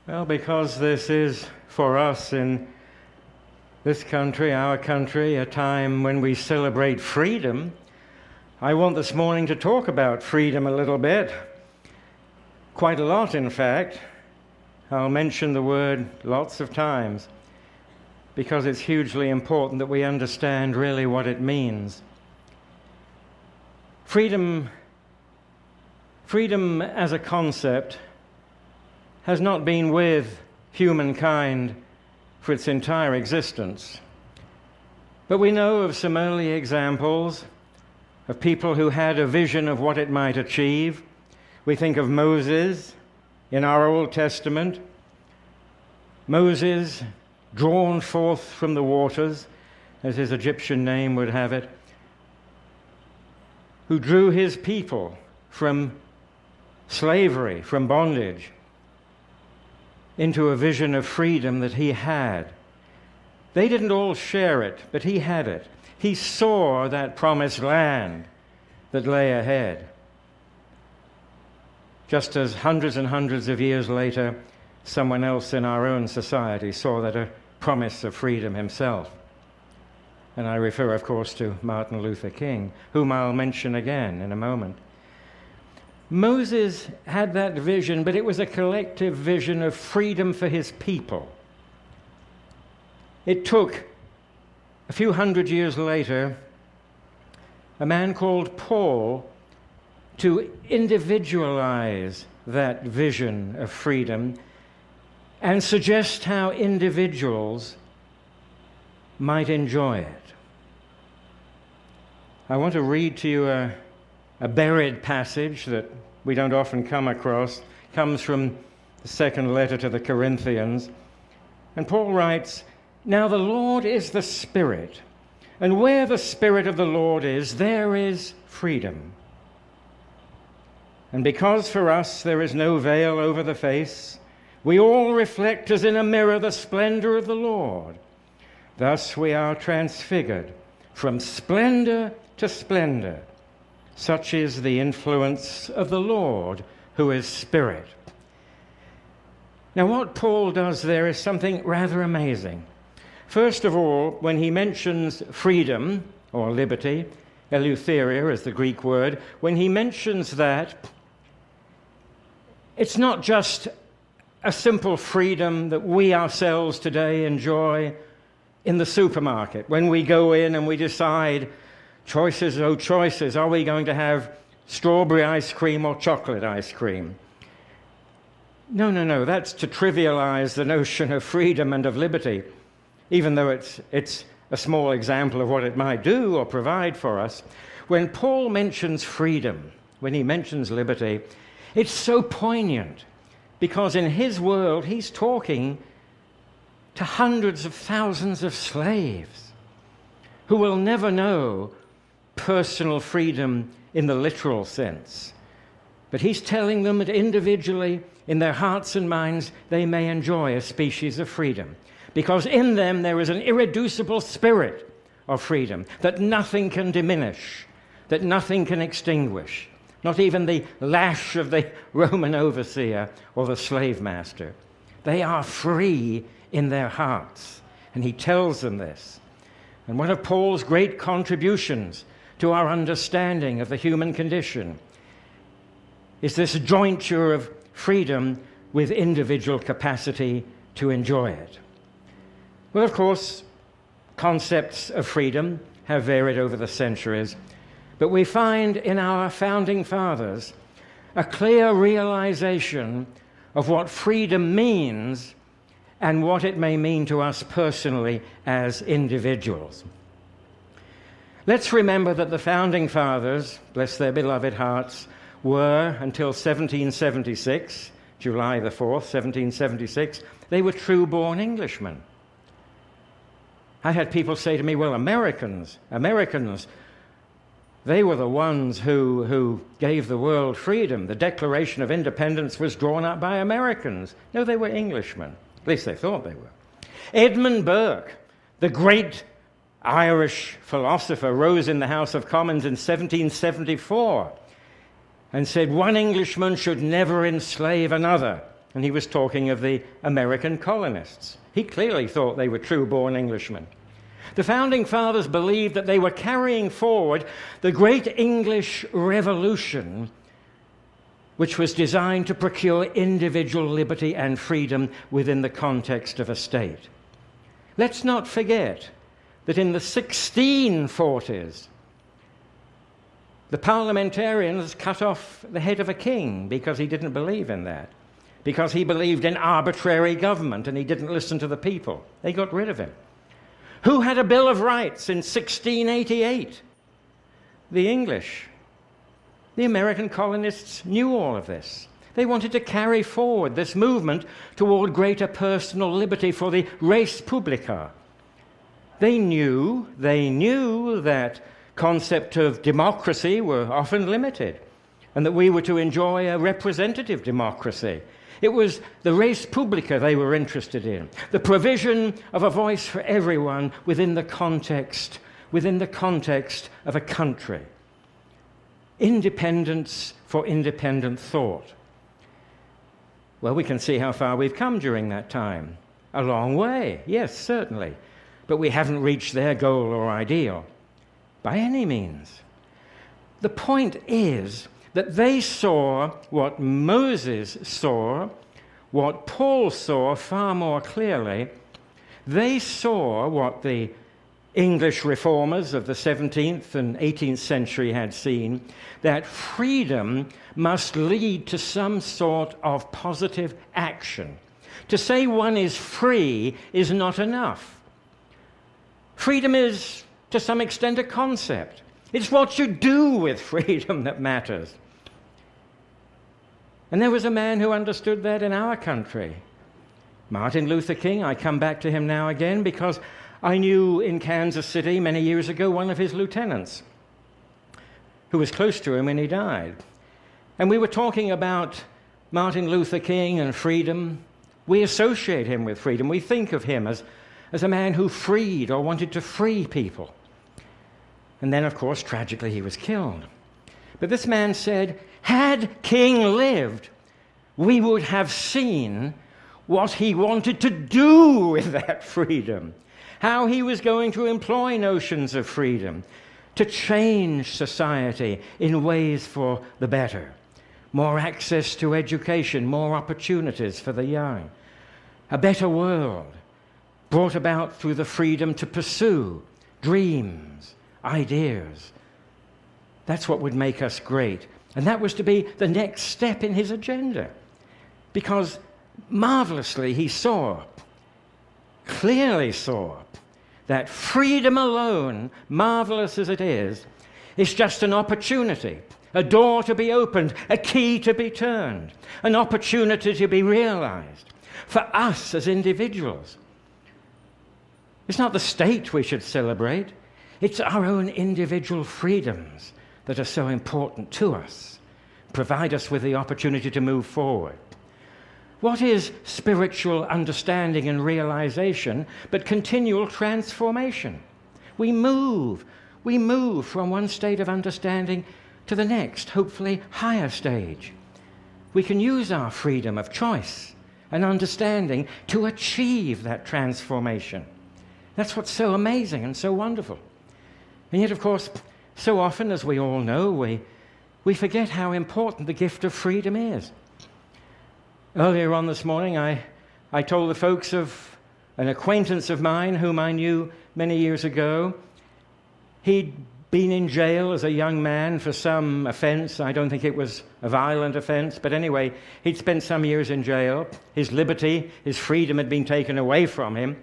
Well, because this is, for us in this country, our country, a time when we celebrate freedom, I want this morning to talk about freedom a little bit. Quite a lot, in fact. I'll mention the word lots of times because it's hugely important that we understand really what it means. Freedom as a concept has not been with humankind for its entire existence. But we know of some early examples of people who had a vision of what it might achieve. We think of Moses in our Old Testament. Moses, drawn forth from the waters, as his Egyptian name would have it, who drew his people from slavery, from bondage, into a vision of freedom that he had. They didn't all share it, but he had it. He saw that promised land that lay ahead. Just as hundreds and hundreds of years later, someone else in our own society saw that a promise of freedom himself. And I refer, of course, to Martin Luther King, whom I'll mention again in a moment. Moses had that vision, but it was a collective vision of freedom for his people. It took, a few hundred years later, a man called Paul to individualize that vision of freedom and suggest how individuals might enjoy it. I want to read to you a buried passage that we don't often come across. It comes from the second letter to the Corinthians. And Paul writes, "Now the Lord is the Spirit, and where the Spirit of the Lord is, there is freedom. And because for us there is no veil over the face, we all reflect as in a mirror the splendor of the Lord. Thus we are transfigured from splendor to splendor. Such is the influence of the Lord, who is Spirit." Now, what Paul does there is something rather amazing. First of all, when he mentions freedom, or liberty, eleutheria is the Greek word, when he mentions that, it's not just a simple freedom that we ourselves today enjoy in the supermarket, when we go in and we decide, choices, oh choices, are we going to have strawberry ice cream or chocolate ice cream? No, that's to trivialize the notion of freedom and of liberty, even though it's a small example of what it might do or provide for us. When Paul mentions freedom, when he mentions liberty, it's so poignant, because in his world he's talking to hundreds of thousands of slaves who will never know personal freedom in the literal sense. But he's telling them that individually, in their hearts and minds, they may enjoy a species of freedom, because in them there is an irreducible spirit of freedom that nothing can diminish, that nothing can extinguish, not even the lash of the Roman overseer or the slave master. They are free in their hearts, and he tells them this. And one of Paul's great contributions to our understanding of the human condition is this jointure of freedom with individual capacity to enjoy it. Well, of course, concepts of freedom have varied over the centuries, but we find in our founding fathers a clear realization of what freedom means and what it may mean to us personally as individuals. Let's remember that the founding fathers, bless their beloved hearts, were, until 1776, July the 4th, 1776, they were true-born Englishmen. I had people say to me, well, Americans, they were the ones who gave the world freedom. The Declaration of Independence was drawn up by Americans. No, they were Englishmen. At least they thought they were. Edmund Burke, the great Irish philosopher, rose in the House of Commons in 1774 and said one Englishman should never enslave another. And he was talking of the American colonists. He clearly thought they were true-born Englishmen. The Founding Fathers believed that they were carrying forward the great English Revolution, which was designed to procure individual liberty and freedom within the context of a state. Let's not forget that in the 1640s, the parliamentarians cut off the head of a king because he didn't believe in that, because he believed in arbitrary government and he didn't listen to the people. They got rid of him. Who had a Bill of Rights in 1688? The English. The American colonists knew all of this. They wanted to carry forward this movement toward greater personal liberty for the res publica. They knew that concept of democracy were often limited and that we were to enjoy a representative democracy. It was the res publica they were interested in, the provision of a voice for everyone within the context of a country. Independence for independent thought. Well, we can see how far we've come during that time. A long way, yes, certainly. But we haven't reached their goal or ideal by any means. The point is that they saw what Moses saw, what Paul saw far more clearly. They saw what the English reformers of the 17th and 18th century had seen, that freedom must lead to some sort of positive action. To say one is free is not enough. Freedom is, to some extent, a concept. It's what you do with freedom that matters. And there was a man who understood that in our country. Martin Luther King. I come back to him now again because I knew in Kansas City many years ago one of his lieutenants who was close to him when he died. And we were talking about Martin Luther King and freedom. We associate him with freedom. We think of him as a man who freed or wanted to free people. And then, of course, tragically, he was killed. But this man said, had King lived, we would have seen what he wanted to do with that freedom, how he was going to employ notions of freedom to change society in ways for the better. More access to education, more opportunities for the young, a better world brought about through the freedom to pursue dreams, ideas. That's what would make us great. And that was to be the next step in his agenda. Because marvelously he saw, clearly saw, that freedom alone, marvelous as it is just an opportunity, a door to be opened, a key to be turned, an opportunity to be realized for us as individuals. It's not the state we should celebrate. It's our own individual freedoms that are so important to us, provide us with the opportunity to move forward. What is spiritual understanding and realization but continual transformation? We move from one state of understanding to the next, hopefully higher stage. We can use our freedom of choice and understanding to achieve that transformation. That's what's so amazing and so wonderful. And yet, of course, so often, as we all know, we forget how important the gift of freedom is. Earlier on this morning, I told the folks of an acquaintance of mine whom I knew many years ago. He'd been in jail as a young man for some offense. I don't think it was a violent offense, but anyway, he'd spent some years in jail. His liberty, his freedom had been taken away from him.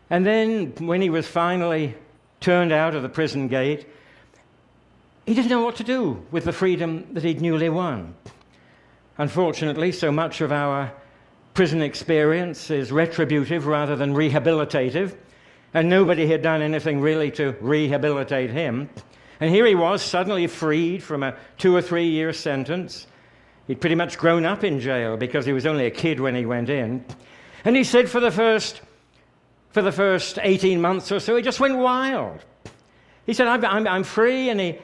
And then when he was finally turned out of the prison gate, he didn't know what to do with the freedom that he'd newly won. Unfortunately, so much of our prison experience is retributive rather than rehabilitative, and nobody had done anything really to rehabilitate him. And here he was, suddenly freed from a 2 or 3 year sentence. He'd pretty much grown up in jail because he was only a kid when he went in. And he said for the first 18 months or so, he just went wild. He said, I'm free, and he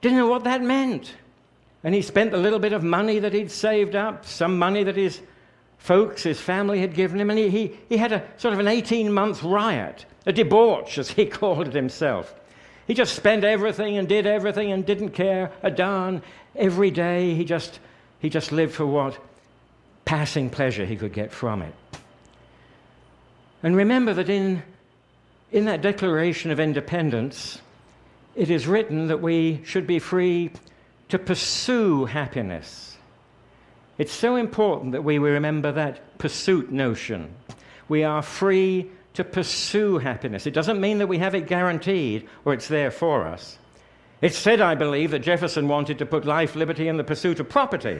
didn't know what that meant. And he spent the little bit of money that he'd saved up, some money that his folks his family had given him, and he had a sort of an 18-month riot, a debauch, as he called it himself. He just spent everything and did everything and didn't care a darn. Every day he just lived for what passing pleasure he could get from it. And remember that in that Declaration of Independence, it is written that we should be free to pursue happiness. It's so important that we remember that pursuit notion. We are free to pursue happiness. It doesn't mean that we have it guaranteed or it's there for us. It's said, I believe, that Jefferson wanted to put life, liberty, and the pursuit of property.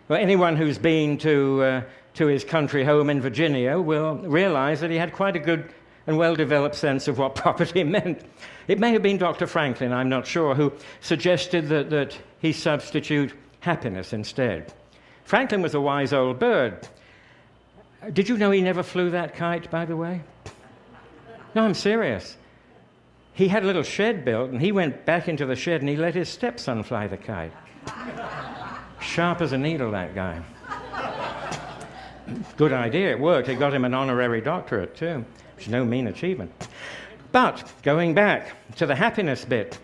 Well, anyone who's been to his country home in Virginia will realize that he had quite a good and well-developed sense of what property meant. It may have been Dr. Franklin, I'm not sure, who suggested that he substitute happiness instead. Franklin was a wise old bird. Did you know he never flew that kite, by the way? No, I'm serious. He had a little shed built, and he went back into the shed and he let his stepson fly the kite. Sharp as a needle, that guy. Good idea, it worked. It got him an honorary doctorate, too, which is no mean achievement. But, going back to the happiness bit,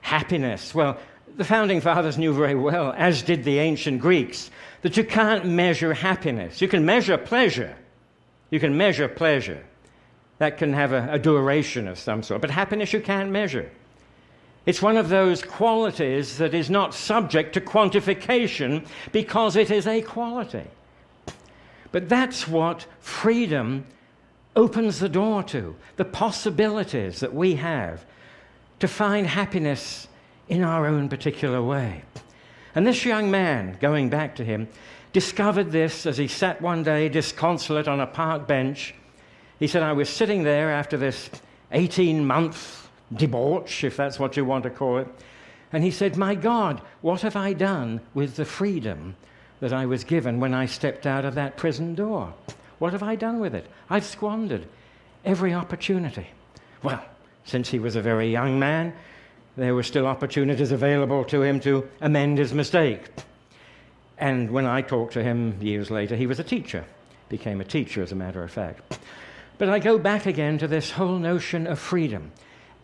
happiness, well, the Founding Fathers knew very well, as did the ancient Greeks, that you can't measure happiness. You can measure pleasure. You can measure pleasure. That can have a duration of some sort. But happiness you can't measure. It's one of those qualities that is not subject to quantification because it is a quality. But that's what freedom opens the door to, the possibilities that we have to find happiness in our own particular way. And this young man, going back to him, discovered this as he sat one day disconsolate on a park bench. He said, I was sitting there after this 18-month debauch, if that's what you want to call it. And he said, my God, what have I done with the freedom that I was given when I stepped out of that prison door? What have I done with it? I've squandered every opportunity. Well, since he was a very young man, there were still opportunities available to him to amend his mistake. And when I talked to him years later, he was a teacher, became a teacher, as a matter of fact. But I go back again to this whole notion of freedom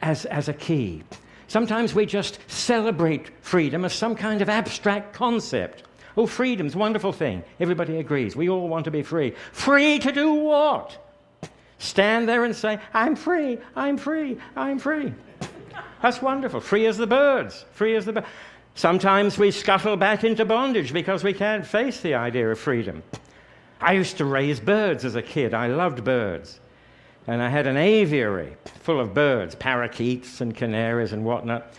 as a key. Sometimes we just celebrate freedom as some kind of abstract concept. Oh, freedom's a wonderful thing. Everybody agrees. We all want to be free. Free to do what? Stand there and say, I'm free, I'm free, I'm free. That's wonderful. Free as the birds. Free as the birds. Sometimes we scuttle back into bondage because we can't face the idea of freedom. I used to raise birds as a kid. I loved birds. And I had an aviary full of birds, parakeets and canaries and whatnot.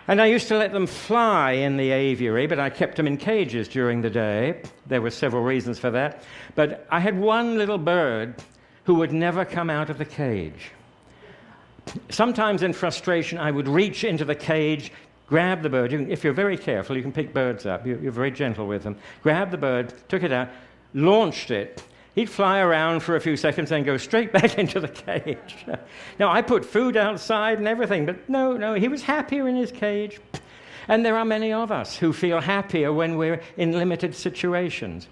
And I used to let them fly in the aviary, but I kept them in cages during the day. There were several reasons for that. But I had one little bird who would never come out of the cage. Sometimes in frustration, I would reach into the cage, grab the bird. If you're very careful, you can pick birds up. You're very gentle with them. Grab the bird, took it out, launched it. He'd fly around for a few seconds, then go straight back into the cage. Now, I put food outside and everything, but no, he was happier in his cage. And there are many of us who feel happier when we're in limited situations.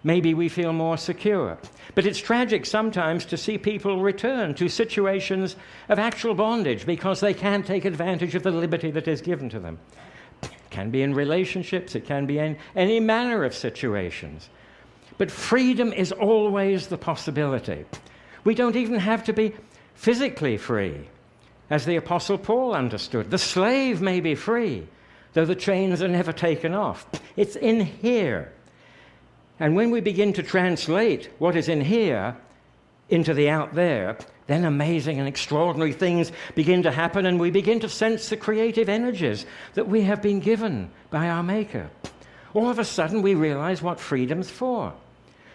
Maybe we feel more secure. But it's tragic sometimes to see people return to situations of actual bondage because they can't take advantage of the liberty that is given to them. It can be in relationships, it can be in any manner of situations. But freedom is always the possibility. We don't even have to be physically free, as the Apostle Paul understood. The slave may be free, though the chains are never taken off. It's in here. And when we begin to translate what is in here into the out there, then amazing and extraordinary things begin to happen, and we begin to sense the creative energies that we have been given by our Maker. All of a sudden, we realize what freedom's for.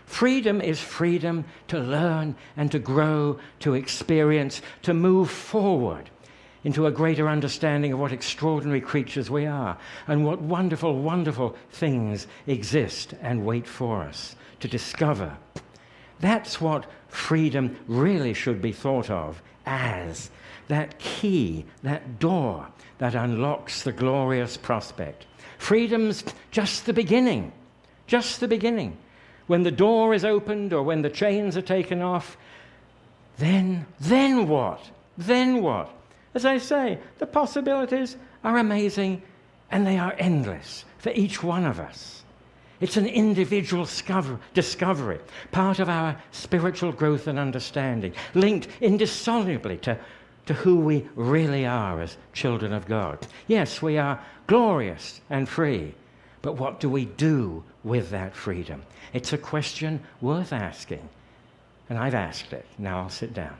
Freedom is freedom to learn and to grow, to experience, to move forward into a greater understanding of what extraordinary creatures we are and what wonderful, wonderful things exist and wait for us to discover. That's what freedom really should be thought of as that key, that door that unlocks the glorious prospect. Freedom's just the beginning, just the beginning. when the door is opened or when the chains are taken off, then what? Then what? As I say, the possibilities are amazing and they are endless for each one of us. It's an individual discovery, part of our spiritual growth and understanding, linked indissolubly to who we really are as children of God. Yes, we are glorious and free, but what do we do with that freedom? It's a question worth asking, and I've asked it. Now I'll sit down.